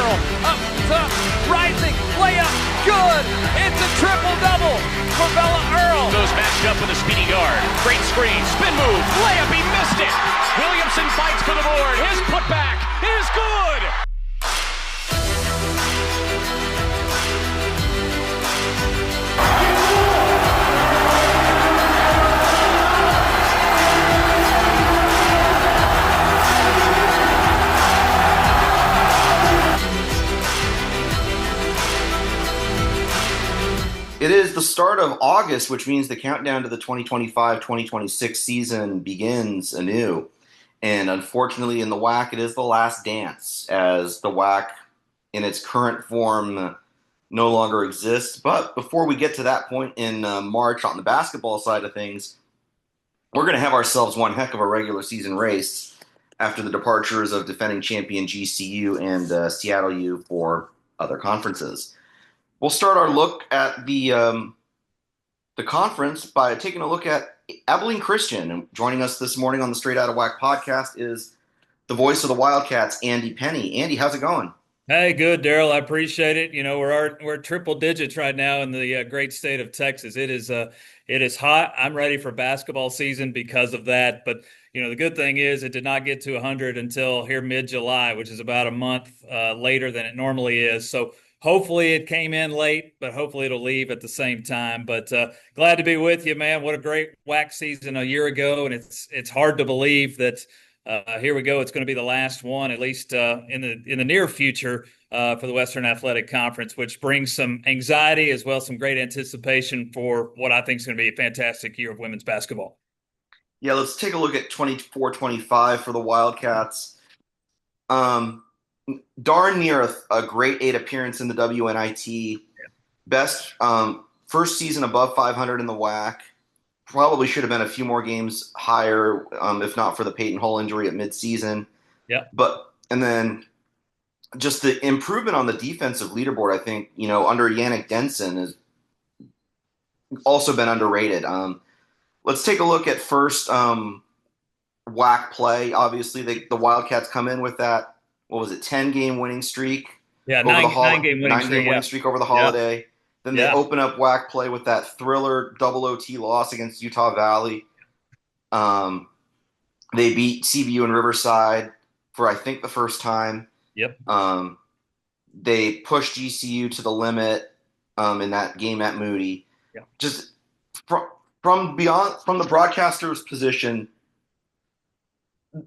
Earl, up top, rising, layup, good. It's a triple-double for Bella Earl. Goes matched up with a speedy guard. Great screen, spin move, layup, he missed it. Williamson fights for the board. His putback is good. It is the start of August, which means the countdown to the 2025-2026 season begins anew. And unfortunately, in the WAC, it is the last dance, as the WAC in its current form no longer exists. But before we get to that point in March on the basketball side of things, we're going to have ourselves one heck of a regular season race after the departures of defending champion GCU and Seattle U for other conferences. We'll start our look at the conference by taking a look at Abilene Christian. And joining us this morning on the Straight Outta WAC podcast is the voice of the Wildcats, Andy Penny. Andy, how's it going? Hey, good, Daryl. I appreciate it. You know, we're triple digits right now in the great state of Texas. It is hot. I'm ready for basketball season because of that. But you know, the good thing is it did not get to 100 until here mid-July, which is about a month later than it normally is. So hopefully it came in late, but hopefully it'll leave at the same time. But glad to be with you, man. What a great WAC season a year ago, and it's hard to believe that here we go. It's going to be the last one, at least in the near future, for the Western Athletic Conference, which brings some anxiety as well as some great anticipation for what I think is going to be a fantastic year of women's basketball. Yeah, let's take a look at 24-25 for the Wildcats. Darn near a grade 8 appearance in the WNIT. Best first season above 500 in the WAC. Probably should have been a few more games higher, if not for the Peyton Hull injury at midseason. Yeah. And then just the improvement on the defensive leaderboard, I think, you know, under Yannick Denson has also been underrated. Let's take a look at first WAC play. Obviously, the Wildcats come in with that. What was it, 10-game winning streak? Yeah, nine-game winning streak over the holiday. Yeah. Then they open up WAC play with that thriller double OT loss against Utah Valley. They beat CVU and Riverside for, I think, the first time. Yep. They pushed GCU to the limit in that game at Moody. Yep. Just from the broadcaster's position,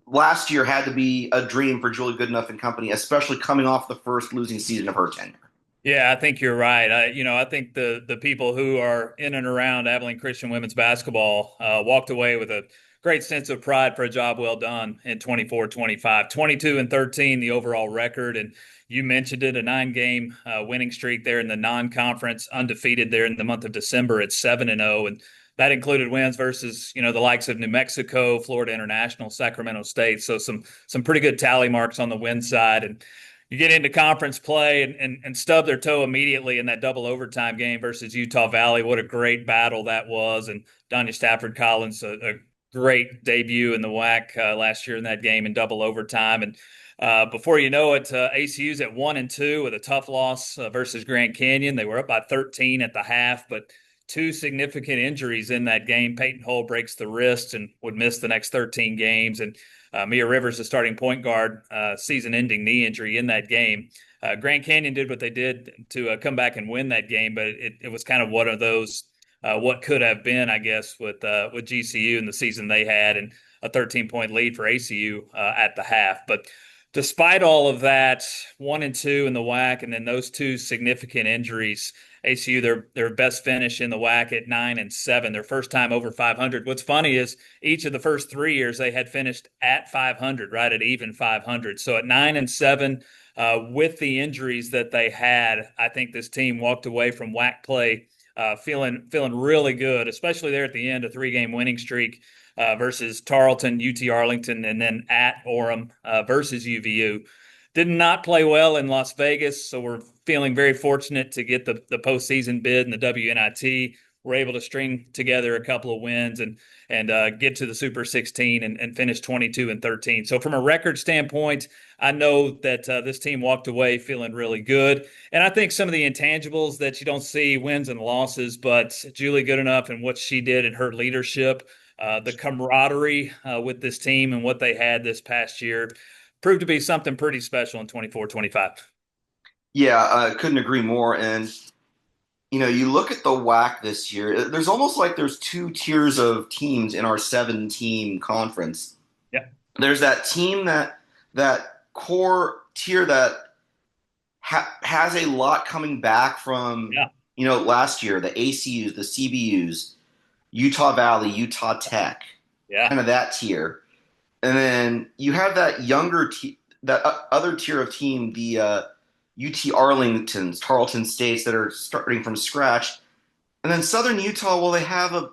last year had to be a dream for Julie Goodenough and company, especially coming off the first losing season of her tenure. Yeah, I think you're right. I think the people who are in and around Abilene Christian women's basketball walked away with a great sense of pride for a job well done in 24-25. 22-13, the overall record. And you mentioned it, a 9-game winning streak there in the non-conference, undefeated there in the month of December at 7-0. And that included wins versus, you know, the likes of New Mexico, Florida International, Sacramento State. So some pretty good tally marks on the win side. And you get into conference play and stub their toe immediately in that double overtime game versus Utah Valley. What a great battle that was. And Donya Stafford-Collins, a great debut in the WAC last year in that game in double overtime. And before you know it, ACU's at 1-2 with a tough loss versus Grand Canyon. They were up by 13 at the half, but two significant injuries in that game. Peyton Hull breaks the wrist and would miss the next 13 games. And Mia Rivers, the starting point guard, season-ending knee injury in that game. Grand Canyon did what they did to come back and win that game, but it was kind of one of those what could have been, I guess, with GCU in the season they had, and a 13-point lead for ACU at the half. But despite all of that, 1-2 in the WAC, and then those two significant injuries, ACU, their best finish in the WAC at 9-7, their first time over 500. What's funny is each of the first 3 years they had finished at 500, right at even 500. So at 9-7, with the injuries that they had, I think this team walked away from WAC play feeling really good, especially there at the end, a 3-game winning streak versus Tarleton, UT Arlington, and then at Orem versus UVU. Did not play well in Las Vegas, so we're feeling very fortunate to get the postseason bid in the WNIT. were able to string together a couple of wins and get to the Super 16 and finish 22-13. So from a record standpoint, I know that this team walked away feeling really good. And I think some of the intangibles that you don't see, wins and losses, but Julie Goodenough and what she did in her leadership, the camaraderie with this team and what they had this past year proved to be something pretty special in 24-25. Yeah, I couldn't agree more. And you look at the WAC this year, there's almost like there's two tiers of teams in our 7-team conference. Yeah. There's that team that core tier that has a lot coming back from last year, the ACUs, the CBUs, Utah Valley, Utah Tech, kind of that tier. And then you have that other tier of team, the UT Arlingtons, Tarleton States that are starting from scratch. And then Southern Utah, well, they have a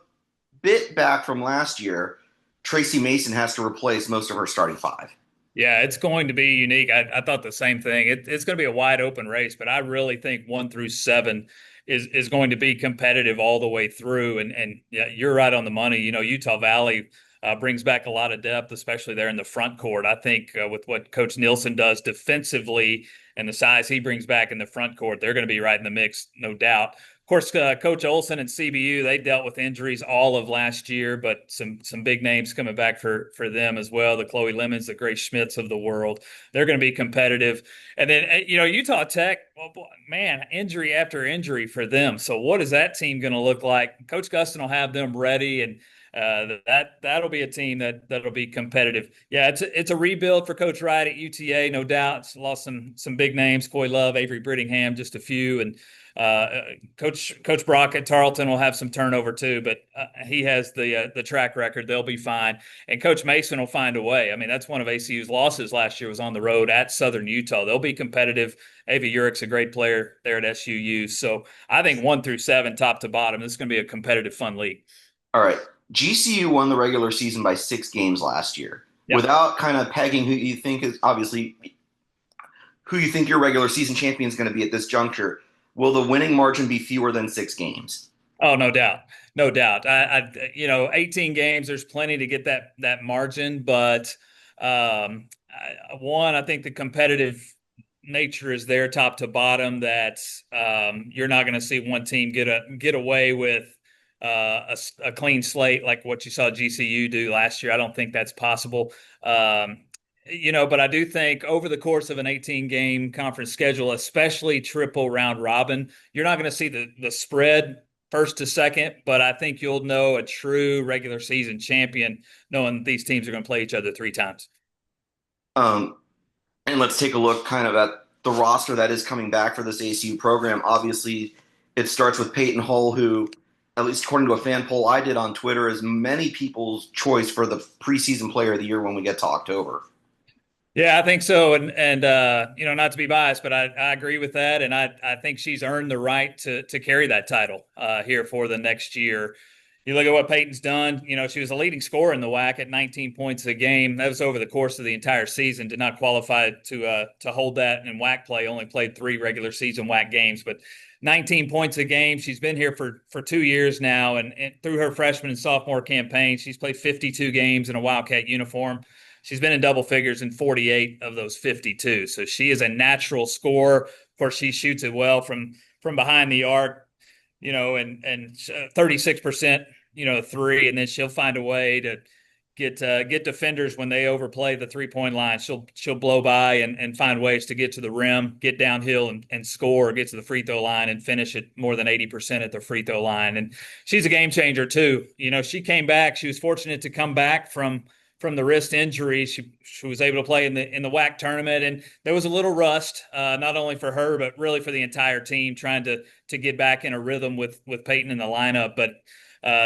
bit back from last year. Tracy Mason has to replace most of her starting five. Yeah, it's going to be unique. I thought the same thing. It's going to be a wide open race, but I really think 1 through 7 is going to be competitive all the way through. And yeah, you're right on the money. Utah Valley brings back a lot of depth, especially there in the front court. I think with what Coach Nielsen does defensively and the size he brings back in the front court, they're going to be right in the mix, no doubt. Of course, Coach Olson and CBU, they dealt with injuries all of last year, but some big names coming back for them as well. The Chloe Lemons, the Grace Schmitz of the world. They're going to be competitive. And then, Utah Tech, well, man, injury after injury for them. So what is that team going to look like? Coach Gustin will have them ready, and that'll be a team that'll be competitive. Yeah, it's a rebuild for Coach Wright at UTA, no doubt. It's lost some big names, Coy Love, Avery Brittingham, just a few, and Coach Brock at Tarleton will have some turnover too, but he has the track record. They'll be fine, and Coach Mason will find a way. I mean, that's one of ACU's losses last year was on the road at Southern Utah. They'll be competitive. Ava Urick's a great player there at SUU, so I think 1 through 7, top to bottom, this is going to be a competitive, fun league. All right. GCU won the regular season by 6 games last year. Yep. Without kind of pegging who you think your regular season champion is going to be at this juncture, will the winning margin be fewer than 6 games? Oh, no doubt. No doubt. 18 games, there's plenty to get that margin, but I think the competitive nature is there top to bottom, that you're not going to see one team get away with a clean slate like what you saw GCU do last year. I don't think that's possible. But I do think over the course of an 18-game conference schedule, especially triple round robin, you're not going to see the spread first to second, but I think you'll know a true regular season champion knowing these teams are going to play each other 3 times. And let's take a look kind of at the roster that is coming back for this ACU program. Obviously, it starts with Peyton Hull, who, at least according to a fan poll I did on Twitter, is many people's choice for the preseason player of the year when we get to October. Yeah, I think so. And not to be biased, but I agree with that. And I think she's earned the right to carry that title here for the next year. You look at what Peyton's done. She was a leading scorer in the WAC at 19 points a game. That was over the course of the entire season. Did not qualify to hold that in WAC play. Only played 3 regular season WAC games, but 19 points a game. She's been here for 2 years now, and through her freshman and sophomore campaign, she's played 52 games in a Wildcat uniform. She's been in double figures in 48 of those 52. So she is a natural scorer. Of course, she shoots it well from behind the arc, and 36%, 3, and then she'll find a way to get defenders when they overplay the 3-point line. She'll blow by and find ways to get to the rim, get downhill and score, get to the free throw line and finish it more than 80% at the free throw line. And she's a game changer too. She came back. She was fortunate to come back from the wrist injury. She was able to play in the WAC tournament, and there was a little rust, not only for her but really for the entire team, trying to get back in a rhythm with Peyton in the lineup. But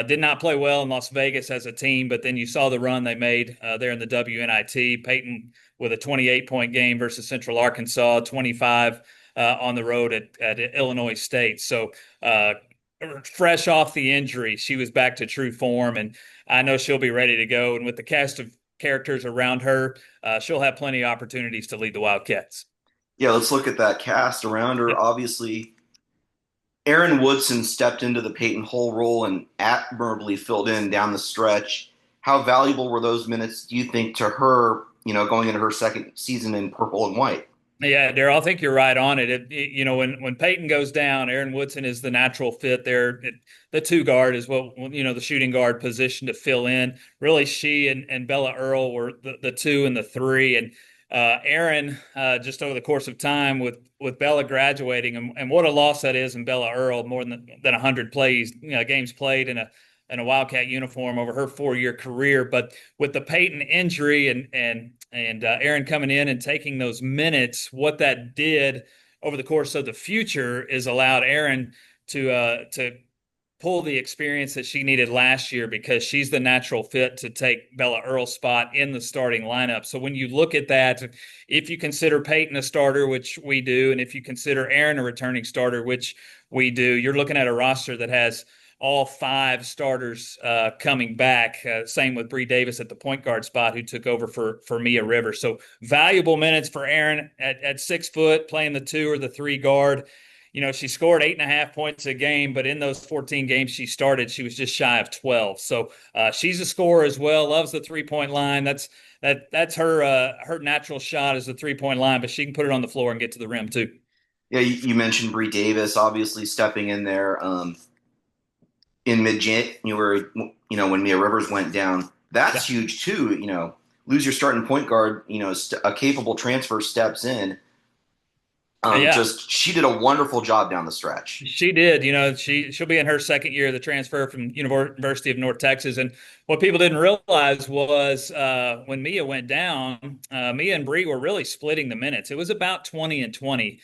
did not play well in Las Vegas as a team. But then you saw the run they made there in the WNIT. Peyton with a 28-point game versus Central Arkansas, 25 on the road at Illinois State. So fresh off the injury, she was back to true form, and I know she'll be ready to go. And with the cast of characters around her, she'll have plenty of opportunities to lead the Wildcats. Yeah, let's look at that cast around her. Obviously, Aaron Woodson stepped into the Peyton Hull role and admirably filled in down the stretch. How valuable were those minutes, do you think, to her, going into her second season in purple and white? Yeah, Daryl, I think you're right on it. When Peyton goes down, Aaron Woodson is the natural fit there. The two guard is the shooting guard position to fill in. Really, she and Bella Earl were the two and the three. And Aaron, just over the course of time with Bella graduating, and what a loss that is, and Bella Earl, more than 100 games played in a Wildcat uniform over her 4-year career. But with the Peyton injury and Aaron coming in and taking those minutes, what that did over the course of the future is allowed Aaron to pull the experience that she needed last year, because she's the natural fit to take Bella Earl's spot in the starting lineup. So when you look at that, if you consider Peyton a starter, which we do, and if you consider Aaron a returning starter, which we do, you're looking at a roster that has all 5 starters coming back. Same with Bree Davis at the point guard spot, who took over for Mia Rivers. So valuable minutes for Aaron at 6 foot, playing the 2 or the 3 guard. She scored 8.5 points a game, but in those 14 games she started, she was just shy of 12. So she's a scorer as well. Loves the 3-point line. That's her natural shot is the 3-point line, but she can put it on the floor and get to the rim too. Yeah, you mentioned Bree Davis obviously stepping in there in mid-January, when Mia Rivers went down. That's huge too. Lose your starting point guard. A capable transfer steps in. She did a wonderful job down the stretch. She did. She'll be in her second year of the transfer from University of North Texas. And what people didn't realize was when Mia went down, Mia and Bree were really splitting the minutes. It was about 20 and 20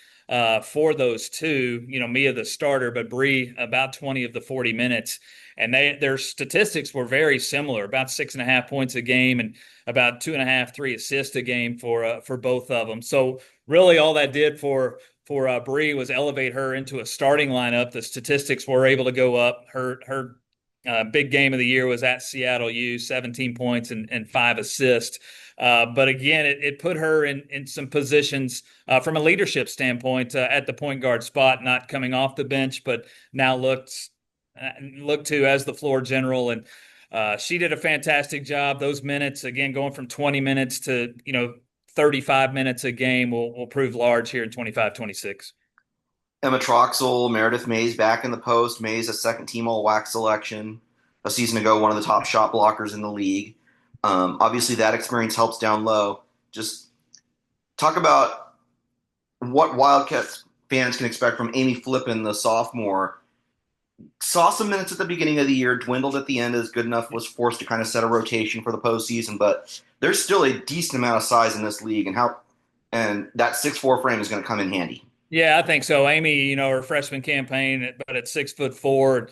for those two. Mia the starter, but Bree about 20 of the 40 minutes. And their statistics were very similar, about 6.5 points a game and about 2.5, 3 assists a game for both of them. So really all that did for Bree was elevate her into a starting lineup. The statistics were able to go up. Her big game of the year was at Seattle U, 17 points and 5 assists. But again, it put her in some positions from a leadership standpoint at the point guard spot, not coming off the bench, but now looked to as the floor general. And she did a fantastic job. Those minutes, again, going from 20 minutes to 35 minutes a game will prove large here in 25-26. Emma Troxel, Meredith Mays back in the post. Mays a second-team All-WAC selection. A season ago, one of the top shot blockers in the league. Obviously, that experience helps down low. Just talk about what Wildcats fans can expect from Amy Flippin, the sophomore. Saw some minutes at the beginning of the year, dwindled at the end as good enough, was forced to kind of set a rotation for the postseason, but there's still a decent amount of size in this league, and that 6'4" frame is going to come in handy. Yeah, I think so. Amy, her freshman campaign, but at 6'4",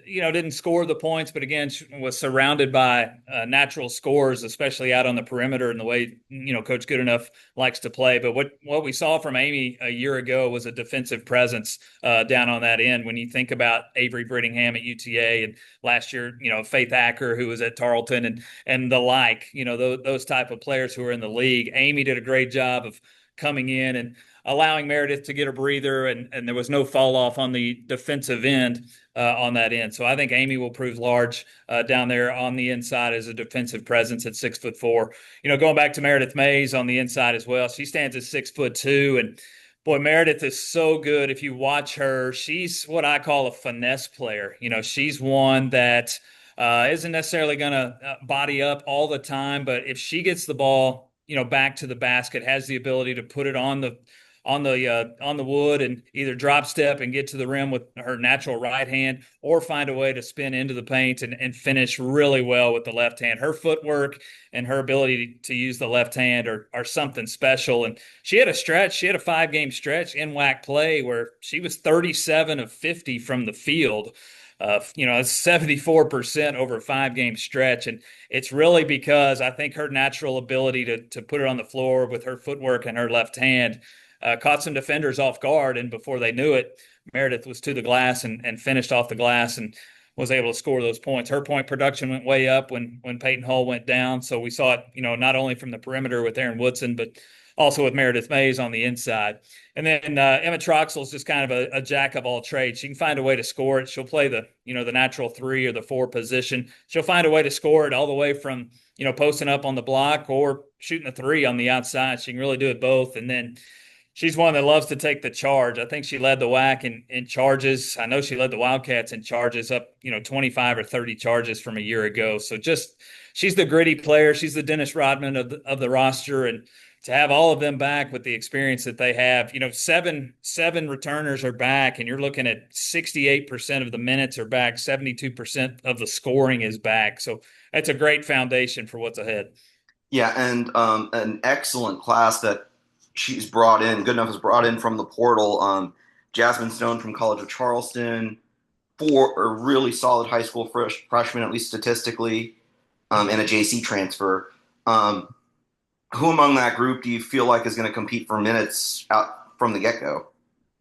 didn't score the points, but again, she was surrounded by natural scorers, especially out on the perimeter and the way, Coach Goodenough likes to play. But what we saw from Amy a year ago was a defensive presence down on that end. When you think about Avery Brittingham at UTA and last year, Faith Acker, who was at Tarleton and the like, those type of players who are in the league. Amy did a great job of coming in and allowing Meredith to get a breather, and there was no fall off on the defensive end on that end. So I think Amy will prove large down there on the inside as a defensive presence at 6'4". Going back to Meredith Mays on the inside as well, she stands at 6'2", and boy, Meredith is so good. If you watch her, she's what I call a finesse player. She's one that isn't necessarily going to body up all the time, but if she gets the ball, back to the basket, has the ability to put it on the wood and either drop step and get to the rim with her natural right hand, or find a way to spin into the paint and finish really well with the left hand. Her footwork and her ability to use the left hand are something special. And she had a 5-game stretch in WAC play where she was 37 of 50 from the field. 74% over a 5-game stretch. And it's really because I think her natural ability to put it on the floor with her footwork and her left hand caught some defenders off guard, and before they knew it, Meredith was to the glass and finished off the glass and was able to score those points. Her point production went way up when Peyton Hull went down, so we saw it, not only from the perimeter with Aaron Woodson, but also with Meredith Mays on the inside. And then Emma Troxell's just kind of a jack of all trades. She can find a way to score it. She'll play the natural 3 or the 4 position. She'll find a way to score it all the way from posting up on the block or shooting a 3 on the outside. She can really do it both. And then she's one that loves to take the charge. I think she led the WAC in charges. I know she led the Wildcats in charges, up 25 or 30 charges from a year ago. So she's the gritty player. She's the Dennis Rodman of the roster, and to have all of them back with the experience that they have, seven returners are back, and you're looking at 68% of the minutes are back, 72% of the scoring is back. So that's a great foundation for what's ahead. Yeah, and an excellent class that she's brought in. Goodenough has brought in from the portal. Jasmine Stone from College of Charleston, 4 really solid high school freshmen, at least statistically, and a JC transfer. Who among that group do you feel like is going to compete for minutes out from the get-go?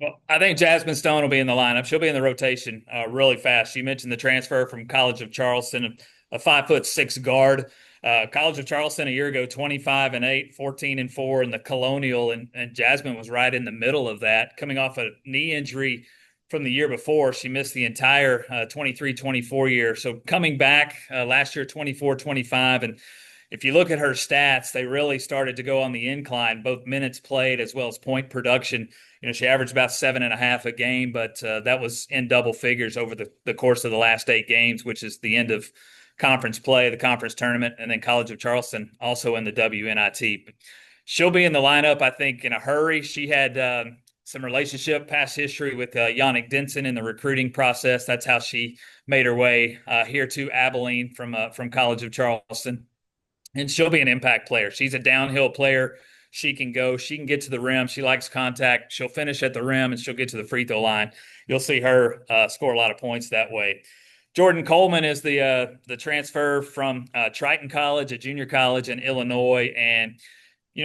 Well, I think Jasmine Stone will be in the lineup. She'll be in the rotation really fast. You mentioned the transfer from College of Charleston, a 5'6" guard. College of Charleston a year ago, 25-8, 14-4 in the Colonial, and Jasmine was right in the middle of that, coming off a knee injury from the year before. She missed the entire 23-24 year. So coming back last year, 24-25, and if you look at her stats, they really started to go on the incline, both minutes played as well as point production. She averaged about 7.5 a game, but that was in double figures over the course of the last 8 games, which is the end of conference play, the conference tournament, and then College of Charleston also in the WNIT. But she'll be in the lineup, I think, in a hurry. She had some relationship, past history with Yannick Denson in the recruiting process. That's how she made her way here to Abilene from College of Charleston. And she'll be an impact player. She's a downhill player. She can get to the rim. She likes contact. She'll finish at the rim, and she'll get to the free throw line. You'll see her score a lot of points that way. Jordan Coleman is the transfer from Triton College, a junior college in Illinois. And,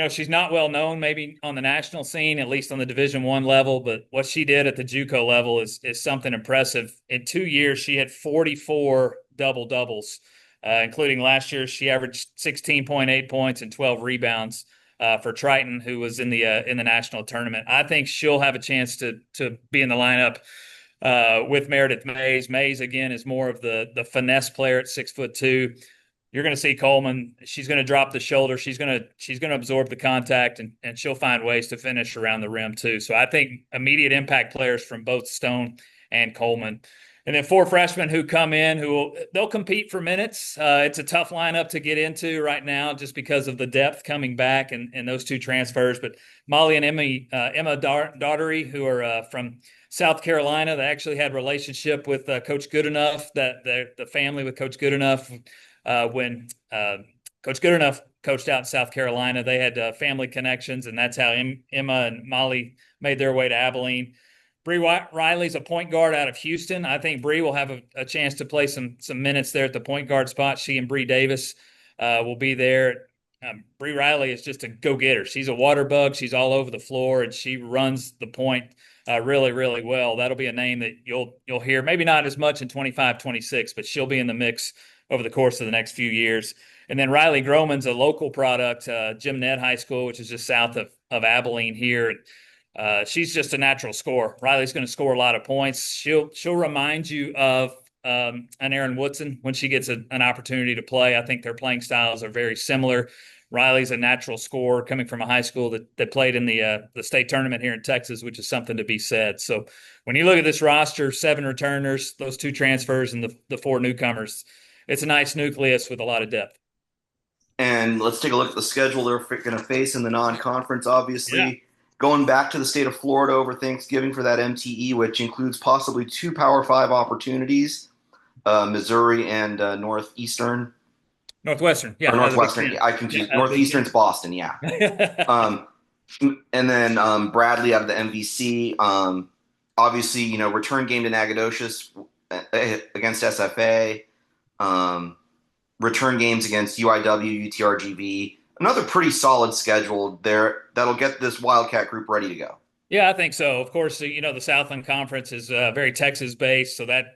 she's not well known maybe on the national scene, at least on the Division I level, but what she did at the JUCO level is something impressive. In 2 years, she had 44 double-doubles. Including last year, she averaged 16.8 points and 12 rebounds for Triton, who was in the national tournament. I think she'll have a chance to be in the lineup with Meredith Mays. Mays, again, is more of the finesse player at 6'2". You're going to see Coleman. She's going to drop the shoulder. She's going to absorb the contact, and she'll find ways to finish around the rim too. So I think immediate impact players from both Stone and Coleman. And then 4 freshmen who come in they'll compete for minutes. It's a tough lineup to get into right now just because of the depth coming back and those 2 transfers. But Molly and Emma Daughtery, who are from South Carolina, they actually had relationship with Coach Goodenough, the family with Coach Goodenough. When Coach Goodenough coached out in South Carolina, they had family connections, and that's how Emma and Molly made their way to Abilene. Bree Riley's a point guard out of Houston. I think Bree will have a chance to play some minutes there at the point guard spot. She and Bree Davis will be there. Bree Riley is just a go-getter. She's a water bug. She's all over the floor, and she runs the point really, really well. That'll be a name that you'll hear, maybe not as much in 25-26, but she'll be in the mix over the course of the next few years. And then Riley Groman's a local product, Jim Ned High School, which is just south of Abilene here. She's just a natural scorer. Riley's going to score a lot of points. She'll remind you of an Erin Woodson when she gets an opportunity to play. I think their playing styles are very similar. Riley's a natural scorer coming from a high school that played in the state tournament here in Texas, which is something to be said. So when you look at this roster, 7 returners, those 2 transfers, and the 4 newcomers, it's a nice nucleus with a lot of depth. And let's take a look at the schedule they're going to face in the non-conference, obviously. Yeah. Going back to the state of Florida over Thanksgiving for that MTE, which includes possibly 2 Power 5 opportunities, Missouri and Northwestern. Yeah. Or Northwestern. I confused. Yeah, Northeastern's Boston, yeah. And then Bradley out of the MVC. Obviously, return game to Nacogdoches against SFA. Return games against UIW, UTRGV. Another pretty solid schedule there that'll get this Wildcat group ready to go. Yeah, I think so. Of course, the Southland Conference is very Texas-based, so that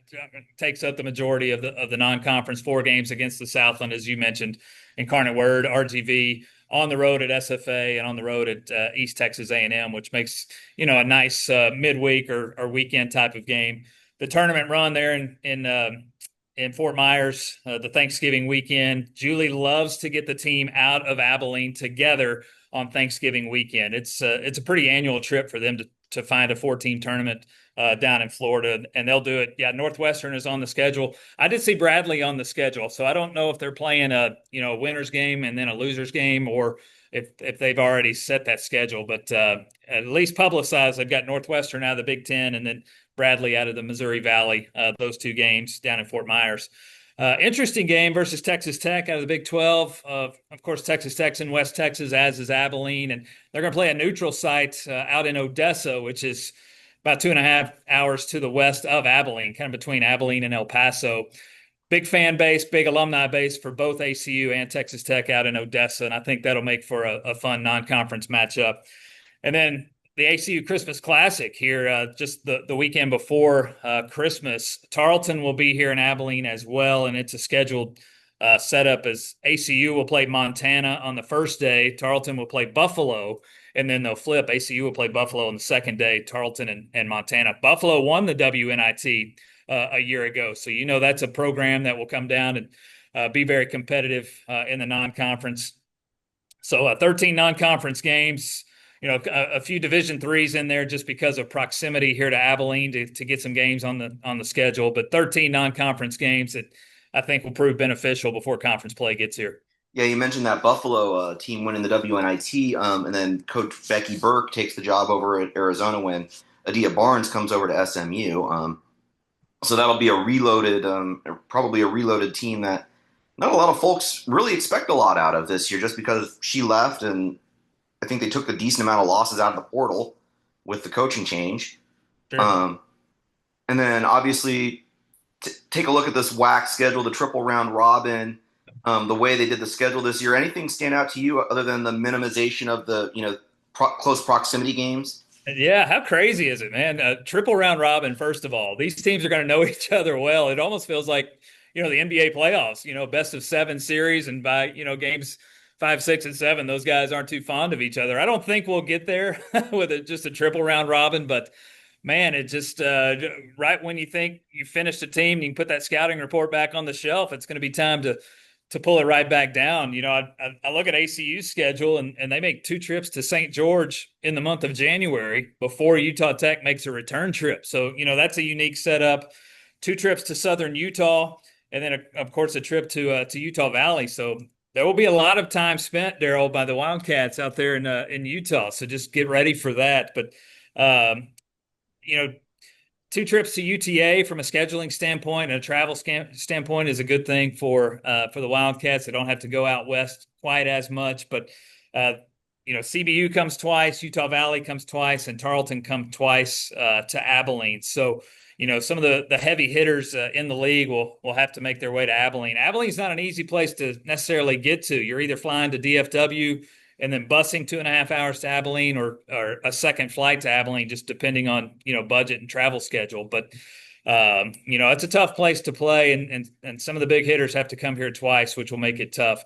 takes up the majority of the non-conference 4 games against the Southland, as you mentioned. Incarnate Word, RGV, on the road at SFA and on the road at East Texas A&M, which makes, a nice midweek or weekend type of game. The tournament run there in Fort Myers, the Thanksgiving weekend. Julie loves to get the team out of Abilene together on Thanksgiving weekend. It's a pretty annual trip for them to find a 4-team tournament down in Florida, and they'll do it. Yeah, Northwestern is on the schedule. I did see Bradley on the schedule, so I don't know if they're playing a winner's game and then a loser's game, or if they've already set that schedule. But at least publicized, they've got Northwestern out of the Big Ten, and then Bradley out of the Missouri Valley. Those two games down in Fort Myers. Interesting game versus Texas Tech out of the Big 12. Of course, Texas Tech's in West Texas, as is Abilene, and they're going to play a neutral site out in Odessa, which is about 2.5 hours to the west of Abilene, kind of between Abilene and El Paso. Big fan base, big alumni base for both ACU and Texas Tech out in Odessa, and I think that'll make for a fun non-conference matchup. And then the ACU Christmas Classic here, just the weekend before Christmas. Tarleton will be here in Abilene as well, and it's a scheduled setup as ACU will play Montana on the first day, Tarleton will play Buffalo, and then they'll flip. ACU will play Buffalo on the second day, Tarleton and Montana. Buffalo won the WNIT a year ago, so that's a program that will come down and be very competitive in the non-conference. So 13 non-conference games. A few Division IIIs in there just because of proximity here to Abilene to get some games on the schedule, but 13 non-conference games that I think will prove beneficial before conference play gets here. Yeah, you mentioned that Buffalo team winning the WNIT, and then Coach Becky Burke takes the job over at Arizona when Adia Barnes comes over to SMU. So that'll be probably a reloaded team that not a lot of folks really expect a lot out of this year, just because she left, and I think they took a decent amount of losses out of the portal with the coaching change. Sure. And then obviously take a look at this WAC schedule, the triple round robin, the way they did the schedule this year. Anything stand out to you other than the minimization of the close proximity games? Yeah, how crazy is it, man? Triple round robin, first of all. These teams are going to know each other well. It almost feels like, the NBA playoffs, best of 7 series, and by, games 5, 6, and 7, those guys aren't too fond of each other. I don't think we'll get there with just a triple round robin, but man, it just right when you think you finished a team, you can put that scouting report back on the shelf. It's going to be time to pull it right back down. I look at ACU's schedule, and they make 2 trips to St. George in the month of January before Utah Tech makes a return trip. So, that's a unique setup. 2 trips to Southern Utah, and then, of course, a trip to Utah Valley. So there will be a lot of time spent, Daryl, by the Wildcats out there in Utah. So just get ready for that. But, 2 trips to UTA from a scheduling standpoint and a travel standpoint is a good thing for the Wildcats. They don't have to go out west quite as much, but CBU comes twice, Utah Valley comes twice, and Tarleton comes twice to Abilene. So some of the heavy hitters in the league will have to make their way to Abilene. Abilene's not an easy place to necessarily get to. You're either flying to DFW and then busing 2.5 hours to Abilene, or a second flight to Abilene, just depending on, budget and travel schedule. But, it's a tough place to play, and some of the big hitters have to come here twice, which will make it tough.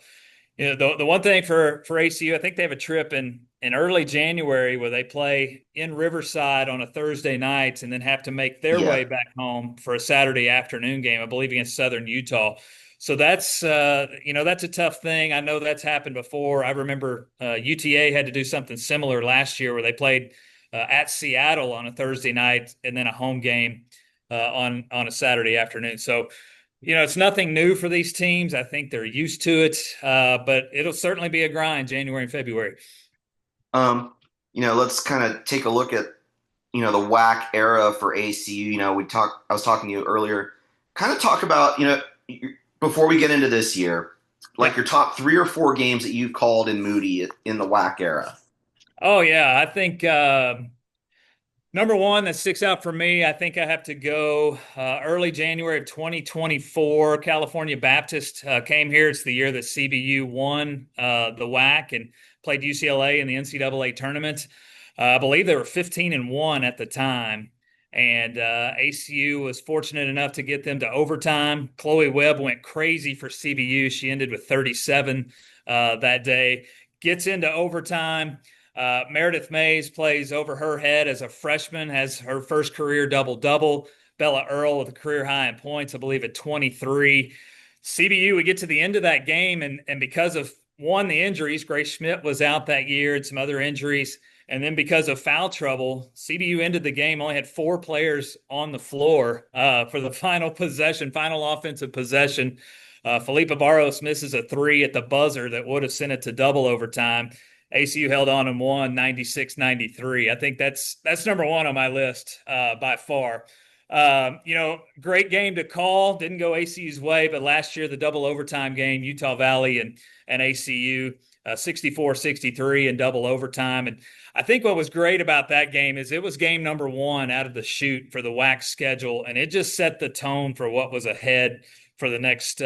The one thing for ACU, I think they have a trip in early January where they play in Riverside on a Thursday night and then have to make their way back home for a Saturday afternoon game, I believe, against Southern Utah. So that's a tough thing. I know that's happened before. I remember UTA had to do something similar last year where they played at Seattle on a Thursday night and then a home game on a Saturday afternoon. So, it's nothing new for these teams. I think they're used to it, but it'll certainly be a grind January and February. Let's kind of take a look at, the WAC era for ACU. I was talking to you earlier, kind of talk about, before we get into this year, like your top 3 or 4 games that you've called in Moody in the WAC era. Oh, yeah. I think number one that sticks out for me, I think I have to go early January of 2024. California Baptist came here. It's the year that CBU won the WAC and played UCLA in the NCAA tournament. I believe they were 15-1 at the time. And ACU was fortunate enough to get them to overtime. Chloe Webb went crazy for CBU. She ended with 37 that day. gets into overtime. Meredith Mays plays over her head as a freshman, has her first career double-double. Bella Earl with a career high in points, I believe, at 23. CBU, we get to the end of that game, and because of, one, the injuries, Grace Schmidt was out that year and some other injuries, and then because of foul trouble, CBU ended the game, only had 4 players on the floor for the final possession, final offensive possession. Felipa Barros misses a 3 at the buzzer that would have sent it to double overtime. ACU held on and won 96-93. I think that's number one on my list by far. Great game to call. Didn't go ACU's way, but last year the double overtime game, Utah Valley and ACU, 64-63 in double overtime. And I think what was great about that game is it was game number 1 out of the chute for the WAC schedule, and it just set the tone for what was ahead for the next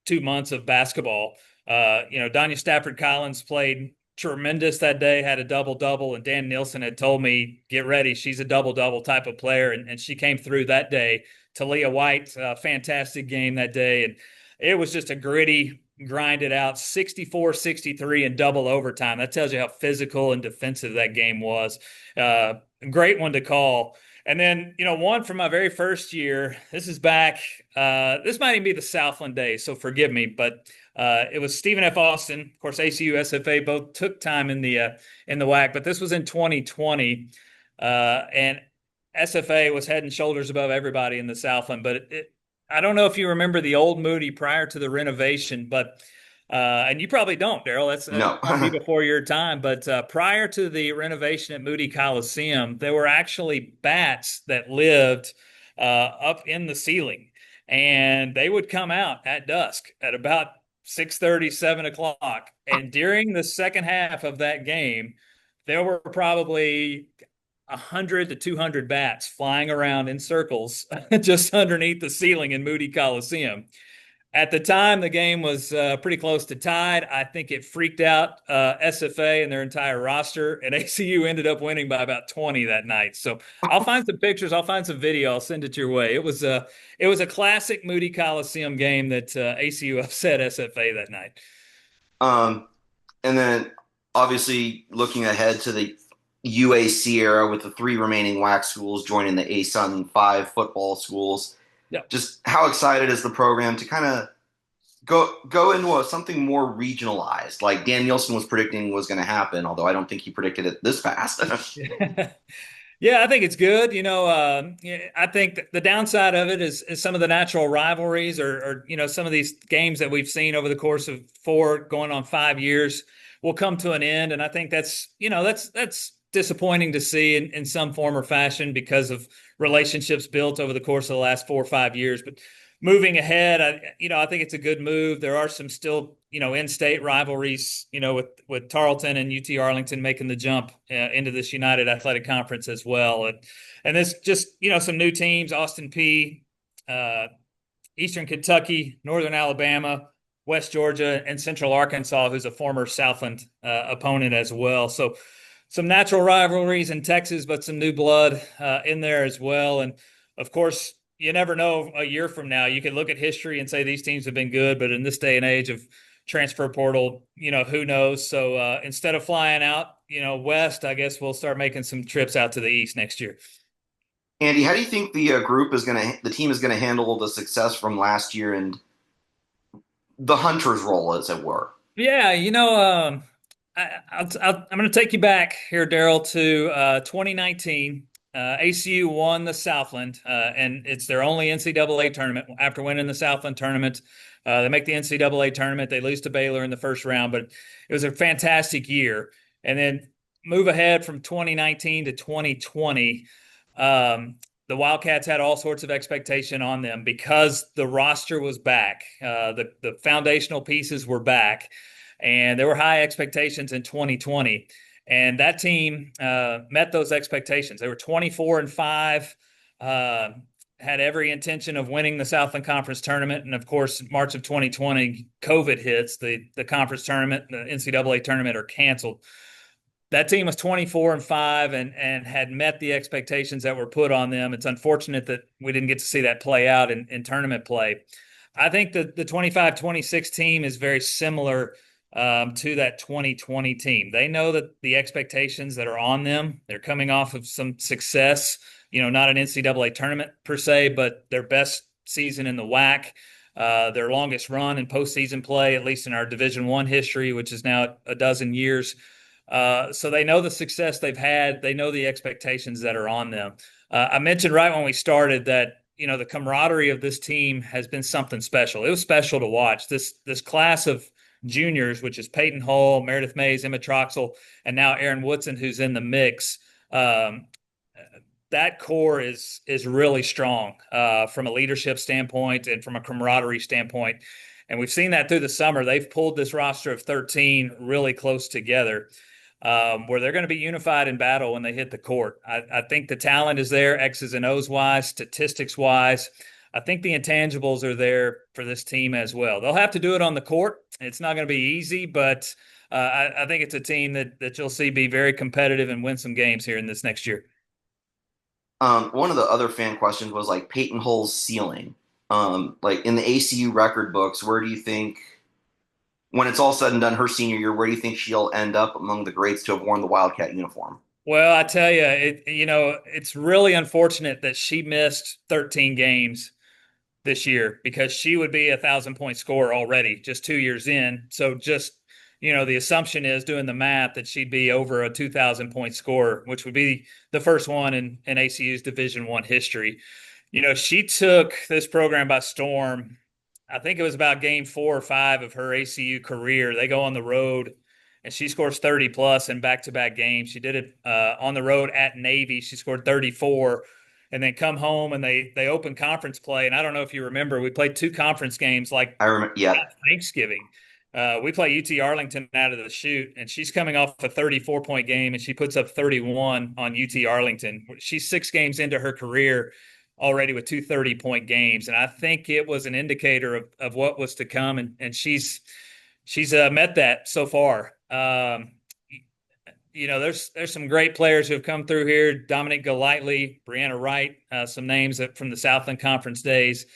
2 months of basketball. Danya Stafford Collins played tremendous that day, had a double-double, and Dan Nielsen had told me, get ready, she's a double-double type of player, and she came through that day. Talia White, fantastic game that day, and it was just a gritty, grinded out 64-63 in double overtime. That tells you how physical and defensive that game was. Great one to call. And then, one from my very first year, this is back, this might even be the Southland days, so forgive me, but it was Stephen F. Austin. Of course, ACU, SFA both took time in the WAC, but this was in 2020, and SFA was head and shoulders above everybody in the Southland. But I don't know if you remember the old Moody prior to the renovation, but and you probably don't, Daryl. That's No. probably before your time. But prior to the renovation at Moody Coliseum, there were actually bats that lived up in the ceiling, and they would come out at dusk at about 6:30, 7 o'clock. And during the second half of that game, there were probably 100 to 200 bats flying around in circles just underneath the ceiling in Moody Coliseum. At the time, the game was pretty close to tied. I think it freaked out SFA and their entire roster, and ACU ended up winning by about 20 that night. So I'll find some pictures. I'll find some video. I'll send it your way. It was a classic Moody Coliseum game that ACU upset SFA that night. And then obviously looking ahead to the UAC era with the 3 remaining WAC schools joining the ASUN 5 football schools. Yep. Just how excited is the program to kind of go into something more regionalized, like Dan Nielsen was predicting was going to happen, although I don't think he predicted it this fast. Yeah, I think it's good. I think the downside of it is some of the natural rivalries or some of these games that we've seen over the course of 4 going on 5 years will come to an end. And I think that's disappointing to see in some form or fashion because of relationships built over the course of the last 4 or 5 years. But moving ahead, I think it's a good move. There are some still, in-state rivalries, with Tarleton and UT Arlington making the jump into this United Athletic Conference as well. And this just, some new teams, Austin Peay, Eastern Kentucky, Northern Alabama, West Georgia, and Central Arkansas, who's a former Southland opponent as well. So some natural rivalries in Texas, but some new blood in there as well. And, of course, you never know a year from now. You can look at history and say these teams have been good, but in this day and age of transfer portal, who knows? So instead of flying out, west, I guess we'll start making some trips out to the east next year. Andy, how do you think the the team is going to handle the success from last year and the hunter's role, as it were? Yeah, I'm going to take you back here, Daryl, to 2019. ACU won the Southland, and it's their only NCAA tournament. After winning the Southland tournament, they make the NCAA tournament. They lose to Baylor in the first round, but it was a fantastic year. And then move ahead from 2019 to 2020. The Wildcats had all sorts of expectation on them because the roster was back. The foundational pieces were back. And there were high expectations in 2020. And that team met those expectations. They were 24-5, had every intention of winning the Southland Conference tournament. And, of course, March of 2020, COVID hits. The conference tournament, the NCAA tournament are canceled. That team was 24-5 and had met the expectations that were put on them. It's unfortunate that we didn't get to see that play out in tournament play. I think that the 25-26 team is very similar to that 2020 team. They know that the expectations that are on them, they're coming off of some success, not an NCAA tournament per se, but their best season in the WAC, their longest run in postseason play, at least in our Division I history, which is now a dozen years. So they know the success they've had. They know the expectations that are on them. I mentioned right when we started that the camaraderie of this team has been something special. It was special to watch. This class of juniors, which is Peyton Hull, Meredith Mays, Emma Troxel, and now Aaron Woodson, who's in the mix. That core is really strong from a leadership standpoint and from a camaraderie standpoint. And we've seen that through the summer. They've pulled this roster of 13 really close together, where they're going to be unified in battle when they hit the court. I think the talent is there, X's and O's wise, statistics wise. I think the intangibles are there for this team as well. They'll have to do it on the court. It's not going to be easy, but I think it's a team that you'll see be very competitive and win some games here in this next year. One of the other fan questions was like Peyton Hull's ceiling. Like in the ACU record books, where do you think, when it's all said and done, her senior year, where do you think she'll end up among the greats to have worn the Wildcat uniform? Well, I tell you, it's really unfortunate that she missed 13 games this year, because she would be 1,000-point scorer already just 2 years in. So just, the assumption is, doing the math, that she'd be over a 2,000-point scorer, which would be the first one in ACU's Division I history. She took this program by storm. I think it was about game 4 or 5 of her ACU career. They go on the road, and she scores 30 plus in back-to-back games. She did it on the road at Navy. She scored 34, and then come home and they open conference play. And I don't know if you remember, we played 2 conference games I remember, yeah. Thanksgiving. We play UT Arlington out of the chute, and she's coming off a 34-point game, and she puts up 31 on UT Arlington. She's 6 games into her career already with 2 30-point games, and I think it was an indicator of what was to come, and she's met that so far. There's some great players who have come through here. Dominique Golightly, Brianna Wright, some names from the Southland Conference days.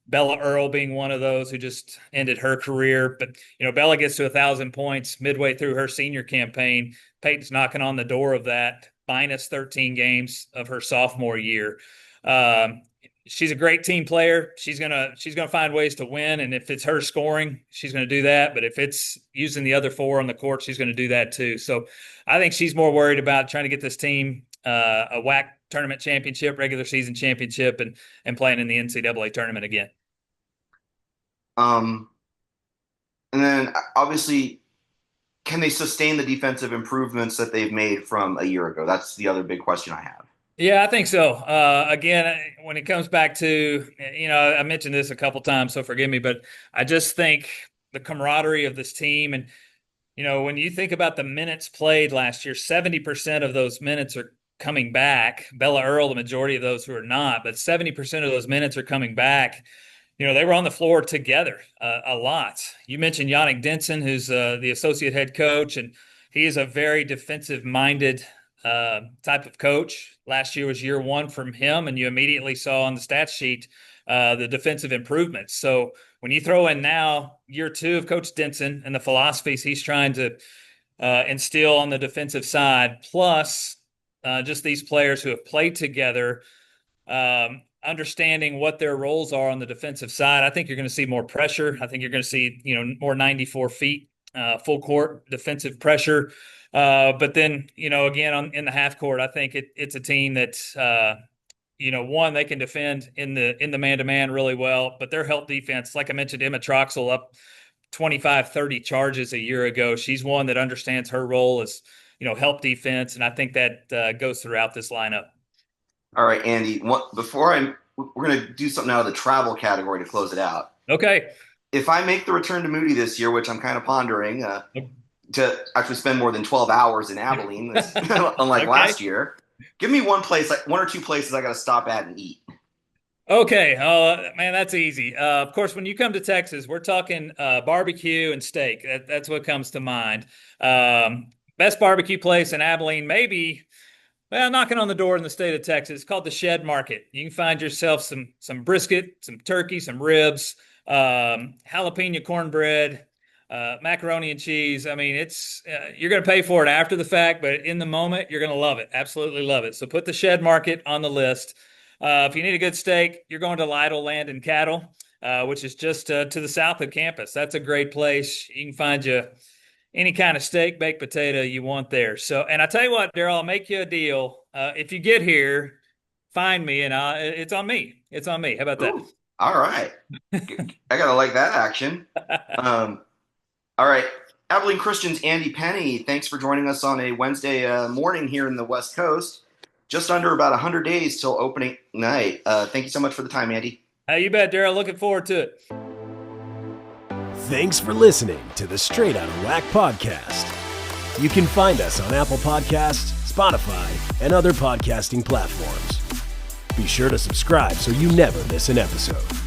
Bella Earl being one of those who just ended her career. But, Bella gets to 1,000 points midway through her senior campaign. Peyton's knocking on the door of that, minus 13 games of her sophomore year. She's a great team player. She's gonna find ways to win, and if it's her scoring, she's gonna do that. But if it's using the other 4 on the court, she's gonna do that too. So I think she's more worried about trying to get this team a WAC tournament championship, regular season championship, and playing in the NCAA tournament again. And then obviously, can they sustain the defensive improvements that they've made from a year ago? That's the other big question I have. Yeah, I think so. Again, when it comes back to, I mentioned this a couple times, so forgive me, but I just think the camaraderie of this team, and, when you think about the minutes played last year, 70% of those minutes are coming back. Bella Earl, the majority of those who are not, but 70% of those minutes are coming back. They were on the floor together a lot. You mentioned Yannick Denson, who's the associate head coach, and he is a very defensive-minded type of coach. Last year was year 1 from him, and you immediately saw on the stat sheet the defensive improvements. So when you throw in now year 2 of Coach Denson and the philosophies he's trying to instill on the defensive side, plus just these players who have played together, understanding what their roles are on the defensive side, I think you're going to see more pressure. I think you're going to see more 94 feet, full court defensive pressure. But then, again, in the half court, I think it's a team that, one, they can defend in the man-to-man really well, but their help defense, like I mentioned, Emma Troxel up 25, 30 charges a year ago. She's one that understands her role as, help defense, and I think that goes throughout this lineup. All right, Andy, we're going to do something out of the travel category to close it out. Okay. If I make the return to Moody this year, which I'm kind of pondering, to actually spend more than 12 hours in Abilene, unlike last year, give me one or 2 places I got to stop at and eat. Okay. Man, that's easy. Of course, when you come to Texas, we're talking barbecue and steak. That's what comes to mind. Best barbecue place in Abilene, maybe. Well, knocking on the door in the state of Texas, called the Shed Market. You can find yourself some brisket, some turkey, some ribs, jalapeno cornbread, macaroni and cheese. I mean, it's you're going to pay for it after the fact, but in the moment, you're going to love it. Absolutely love it. So put the Shed Market on the list. If you need a good steak, you're going to Lytle Land and Cattle, which is just to the south of campus. That's a great place. You can find you any kind of steak, baked potato you want there. So, and I tell you what, Daryl, I'll make you a deal. If you get here, find me, and it's on me. It's on me. How about that? Ooh, all right. I gotta like that action. All right. Abilene Christian's Andy Penny, thanks for joining us on a Wednesday morning here in the West Coast. Just under about 100 days till opening night. Thank you so much for the time, Andy. You bet, Daryl. Looking forward to it. Thanks for listening to the Straight Outta WAC podcast. You can find us on Apple Podcasts, Spotify, and other podcasting platforms. Be sure to subscribe so you never miss an episode.